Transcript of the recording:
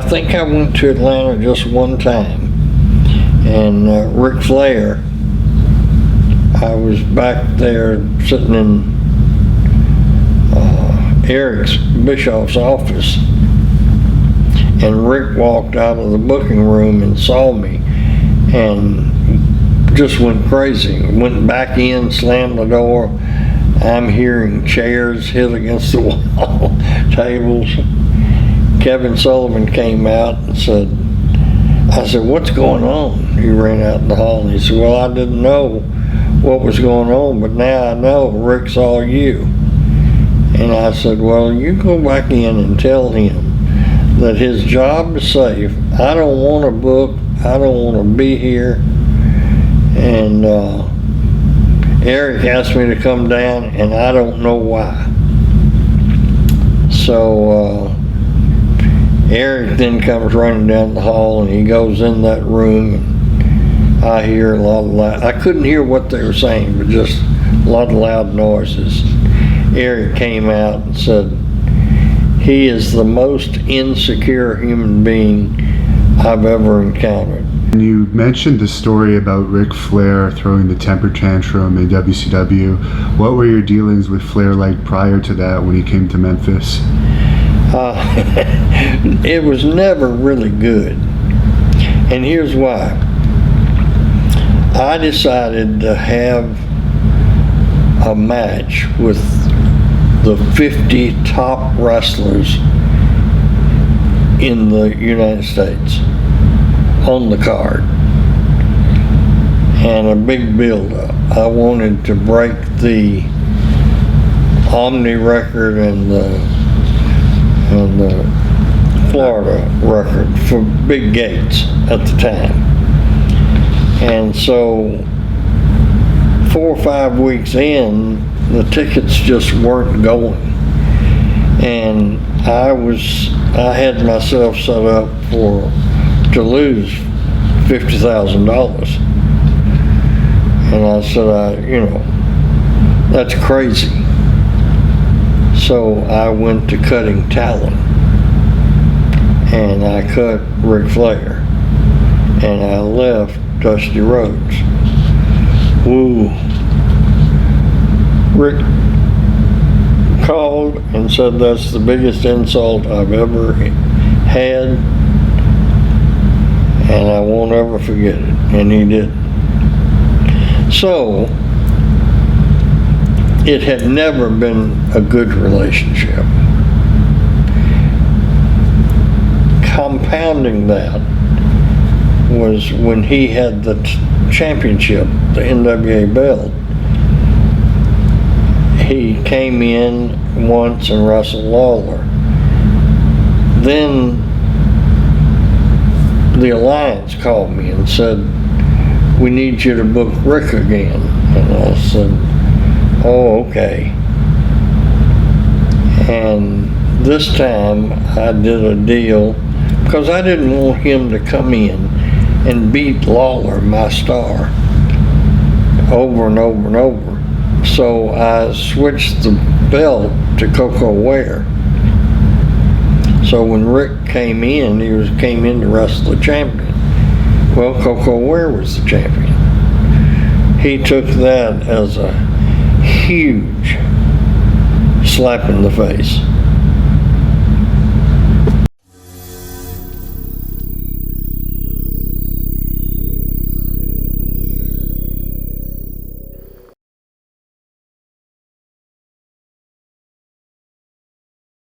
think I went to Atlanta just one time, and Ric Flair, I was back there sitting in Eric's Bischoff's office, and Rick walked out of the booking room and saw me and just went crazy. Went back in, slammed the door. I'm hearing chairs hit against the wall, tables. Kevin Sullivan came out and said, I said, what's going on? He ran out in the hall and he said, well, I didn't know what was going on, but now I know Rick saw you. And I said, well, you go back in and tell him that his job is safe. I don't want to book. I don't want to be here. And Eric asked me to come down, and I don't know why. So Eric then comes running down the hall, and he goes in that room, and I hear a lot of loud. I couldn't hear what they were saying, but just a lot of loud noises. Eric came out and said, he is the most insecure human being I've ever encountered. You mentioned the story about Ric Flair throwing the temper tantrum in WCW. What were your dealings with Flair like prior to that when he came to Memphis? It was never really good. And here's why. I decided to have a match with the 50 top wrestlers in the United States on the card, and a big build-up. I wanted to break the Omni record and the Florida record for big gates at the time. And so 4 or 5 weeks in, the tickets just weren't going, and I had myself set up to lose $50,000, and I said, that's crazy. So I went to cutting talent, and I cut Ric Flair, and I left Dusty Rhodes. Woo. Rick called and said, that's the biggest insult I've ever had, and I won't ever forget it. And he did. So it had never been a good relationship. Compounding that was when he had the championship, the NWA belt. He came in once and wrestled Lawler. Then the Alliance called me and said, we need you to book Rick again. And I said, oh, okay. And this time I did a deal because I didn't want him to come in and beat Lawler, my star, over and over and over. So I switched the belt to Coco Ware. So when Rick came in, he came in to wrestle the champion. Well, Coco Ware was the champion. He took that as a huge slap in the face.